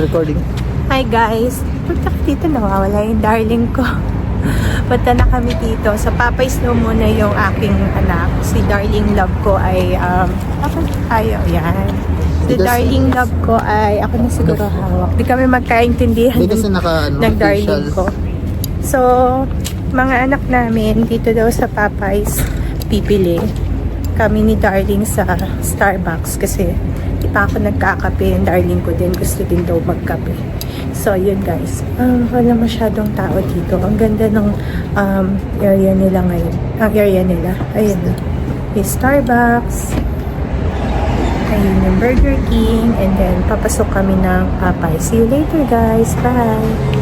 recording. Hi guys! Punta ka dito, nawawala yung darling ko. Punta na kami dito. Sa Popeyes daw muna yung aking anak. Si darling love ko ay, ayaw, yan. Si darling love ko ay, ako na siguro hawak. Di kami magkaintindihan Hindi kasi ng darling ko. So, mga anak namin, dito daw sa Popeyes, pipili. Kami ni darling sa Starbucks kasi di pa ako nagkakape. Yung darling ko din, gusto din daw magkape. So, yun guys. Wala masyadong tao dito. Ang ganda ng area nila ngayon. Ang area nila. Ayun na. Yung Starbucks. Ayun yung Burger King. And then, papasok kami ng Popeyes. See you later guys. Bye!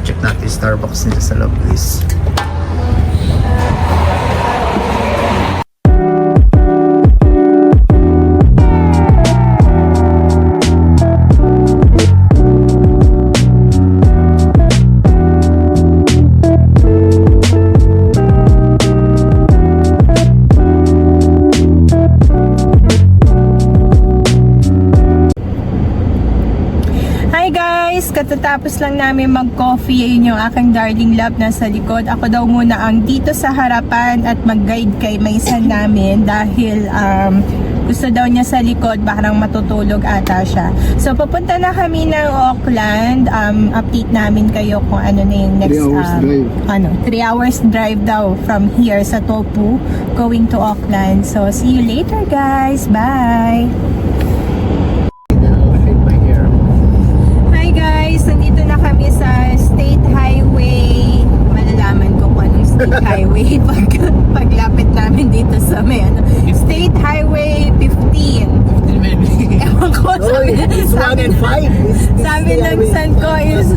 Check natin yung Starbucks nila sa loob, please. Katatapos lang namin mag-coffee. Ayun yung aking darling love nasa likod. Ako daw muna ang dito sa harapan at mag-guide kay Maysan namin dahil gusto daw niya sa likod, parang matutulog ata siya. So papunta na kami ng Auckland. Update namin kayo kung ano na yung next 3 hours drive daw from here sa Topu going to Auckland. So see you later guys. Bye! Nandito na kami sa State Highway. Malalaman ko kung anong State Highway paglapit namin dito sa may State Highway 15. Ewan ko, sabi ng son ko is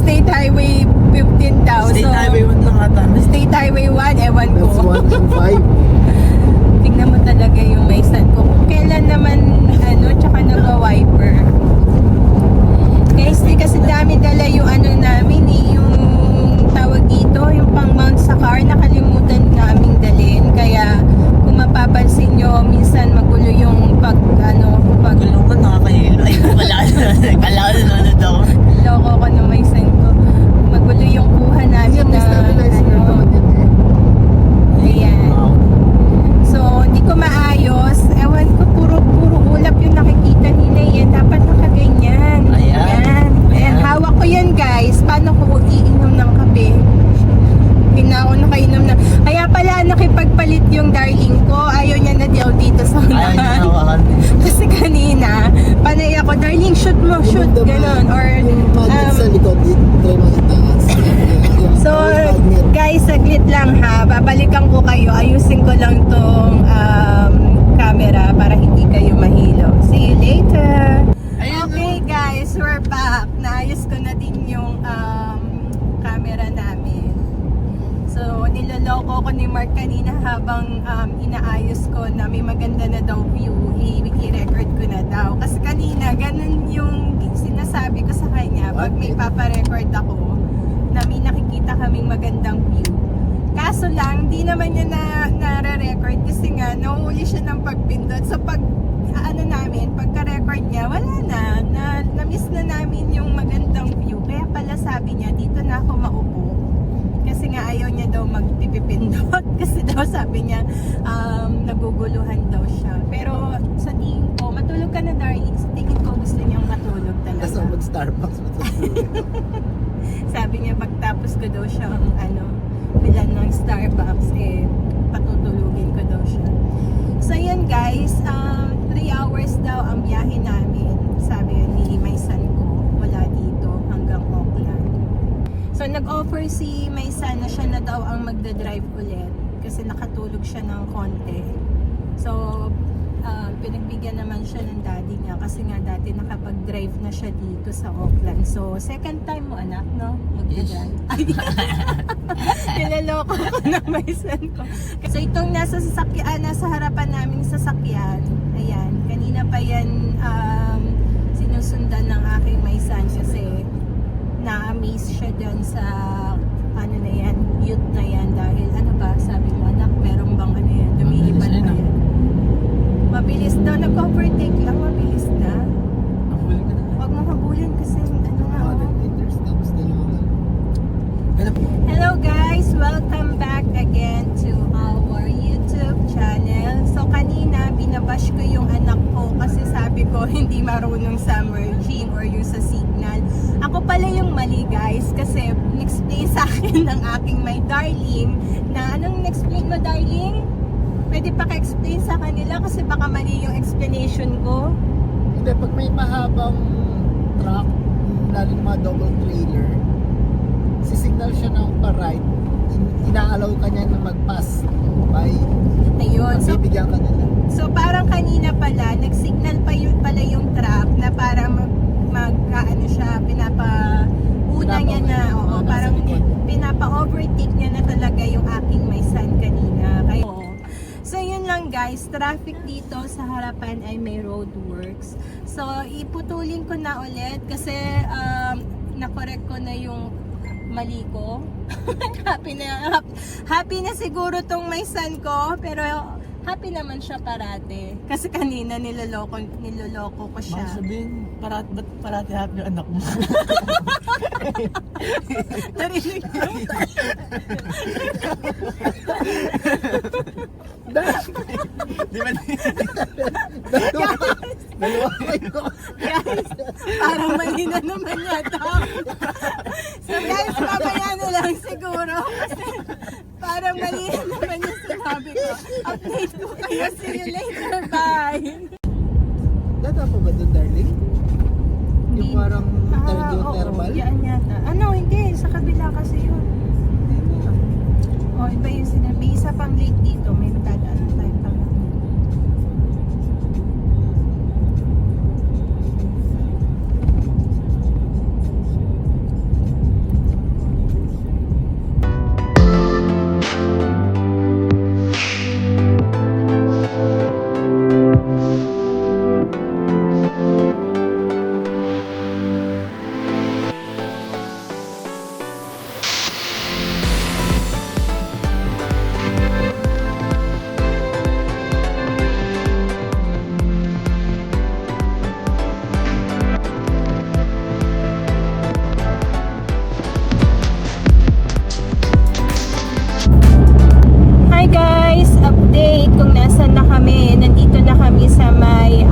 State Highway 15 daw. State Highway 1 lang ata. State Highway 1, ewan ko. That's 1 and 5. Tingnan mo talaga yung may son ko. Kung kailan naman, tsaka nagwa-wiper. Guys, kasi dami dala yung namin yung tawag dito, yung pang mount sa car, nakalimutan naming dalhin. Kaya kung mapapansin nyo, minsan magulo yung Gulo ko, nakakahilo. Ay, wala na daw. loko ko na may son ko. Magulo yung kuha namin na ayan. So, hindi ko maayos. Ewan ko, puro ulap yung nakikita nila yan. Dapat nakaganyan. Ayan. Hawak ko yan guys. Paano ko iinom ng kape? Hindi na ako nakainom na. Kaya pala nakipagpalit yung darling ko. Ayaw niya na daw dito sa unahan. Kasi kanina, panay ako, darling, shoot mo, shoot. Ganon. Or, sa likod, try mo itaas. so, guys, saglit lang ha. Babalikan ko kayo. Ayusin ko lang tong camera para hindi kayo mahilo. See you later. Okay guys, we're back. Naayos ko na din yung camera namin. So, niloloko ko ni Mark kanina habang inaayos ko na may maganda na daw view. I-record ko na daw. Kasi kanina, ganun yung sinasabi ko sa kanya. Pag may paparecord ako, na may nakikita kaming magandang view. Kaso lang, di naman niya na-record kasi nga, nauuli siya ng pagpindot. So, pagka-record niya, wala na-miss na namin yung magandang view. Kaya pala sabi niya, dito na ako maupo. Kasi nga ayaw niya daw magpipindot. Kasi daw sabi niya, naguguluhan daw siya. Pero sa tingin ko, matulog ka na darling. Sa tingin ko, gusto niyang matulog talaga. Tapos mag-Starbucks. Sabi niya, pagtapos ko daw siyang bilan ng Starbucks, patutulugin ko daw siya. So, yun guys, 3 hours daw ang biyahe namin. Sabi ni Maysan ko, mula dito hanggang Auckland. So nag-offer si Maysan na siya na daw ang magdadrive ulit kasi nakatulog siya ng konti. So pinagbigyan naman siya ng daddy niya kasi nga dati nakapag-drive na siya dito sa Auckland. So second time mo anak, no? Mag-drive. Ay, nilaloko ko na Maysan ko. So itong nasa sasakyan, nasa harapan naming sasakyan, ayan, kanina pa yan sinusundan ng aking Maysan kasi na-amaze siya dyan sa ano na yan, youth na yan dahil ano ba, sabi mo anak, meron bang ano yan, lumiipan pa yan. Mabilis daw, nag-overtake lang, mabilis na. Nahuli ka na. Huwag mo habulin kasi ano nga. 100 meters, tapos dalawa lang. Hello guys! Welcome back again to our YouTube channel. So kanina, binabash ko yung anak ko kasi sabi ko hindi marunong sa merging or yung sa signal. Ako pala yung mali guys kasi n-explain sa akin ng aking my darling na anong n-explain mo darling? Pwede pa ka-explain sa kanila kasi baka mali yung explanation ko. Hindi, pag may mahabang truck, lalo ng mga double trailer, sisignal siya ng pa-right, inaalaw ka niya na mag-pass by, Ayun. So, bibigyan ka nila. so parang kanina pala, nag-signal pa yun pala yung truck na para ano siya, una niya na, oo, parang pinapa-overtake niya na talaga yung aking Maysan kanina. Kaya, so yun lang guys, traffic dito sa harapan ay may roadworks. So iputulin ko na ulit kasi na-correct ko na yung mali ko. happy na siguro tong Maysan ko, pero happy naman siya parate. Kasi kanina niloloko ko siya. Baka sabihin, ba't parati happy yung anak mo? Narinig mo? Di ba? Dalawa kayo. Guys, parang mali na naman yata. So guys, mamaya na lang siguro. Kasi parang mali na naman yung sinabi ko. Update ko kayo. See you later. Bye! Data pa ba doon, darling? Yung parang oo, thermal? yan yata. Ano, hindi. Sa kabila kasi yun. O, iba yung sinabi. May isa pang lake dito. May matadaan tayo pang. Hi guys! Update kung nasan na kami. Nandito na kami sa may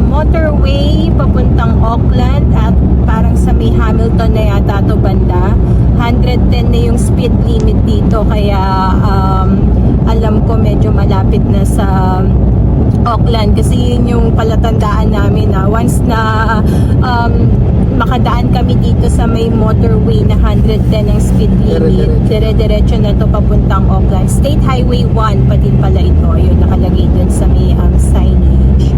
motorway papuntang Auckland at parang sa may Hamilton na yata to banda. 110 na yung speed limit dito kaya alam ko medyo malapit na sa Auckland kasi yun yung palatandaan namin na once na makadaan kami dito sa may motorway na 110 ang speed limit, dire-diretso na to papuntang Auckland. State Highway 1 pa din pala ito, ayun nakalagay dun sa may signage.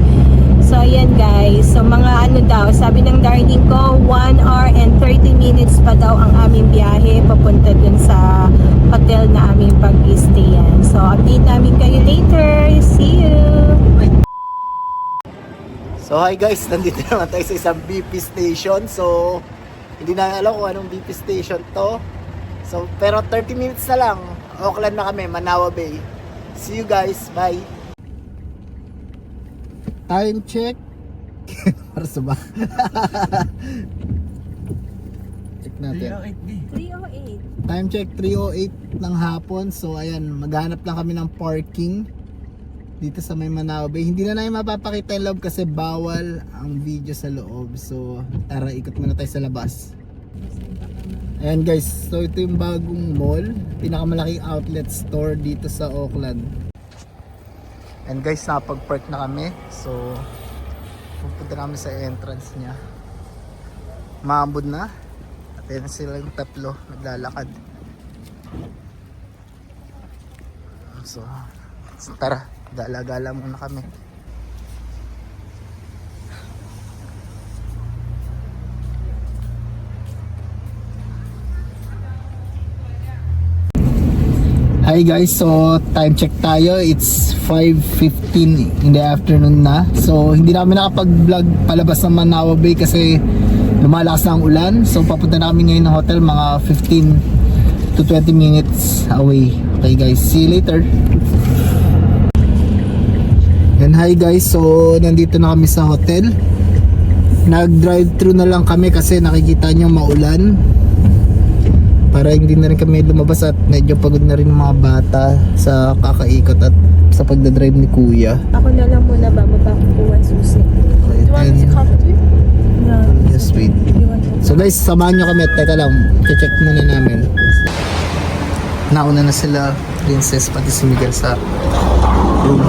So ayan guys, so mga ano daw, sabi ng darling ko 1 hour and 30 minutes pa daw ang aming biyahe papunta dun sa hotel na aming pag-stayan. So update namin kayo later, see you! So hi guys, nandito naman tayo sa isang BP station. So hindi na alam kung anong BP station to. So pero 30 minutes na lang, Auckland na kami, Manawa Bay. See you guys, bye. Time check. Para sa ba? Check natin. 308. Time check 3:08 ng hapon. So ayan, maghanap lang kami ng parking dito sa may Manawa Bay. Hindi na namin mapapakita yung loob kasi bawal ang video sa loob. So tara, ikot muna tayo sa labas. Ayan guys, so ito yung bagong mall, pinakamalaking outlet store dito sa Auckland. And guys, napag-park na kami. So, pupunta namin sa entrance niya. Maambod na. At yan silang tatlo naglalakad. So, tara, gala-gala muna kami. Hi guys, so time check tayo. It's 5:15 in the afternoon na. So hindi namin nakapag-vlog palabas ng Manao Bay kasi lumalakas na ang ulan. So papunta na kami ngayon ng hotel, mga 15 to 20 minutes away. Okay guys, see you later. And hi guys, so nandito na kami sa hotel. Nag-drive thru na lang kami kasi nakikita nyo maulan. Para hindi na rin kami lumabas at medyo pagod na rin ng mga bata sa kakaikot at sa pagdadrive ni Kuya. Ako na lang muna ba mapakukuha susi. Okay, and No. just wait. So guys, samahan nyo kami. Teka lang, check muna namin. Nauna na sila, Princess pati si Miguel sa room.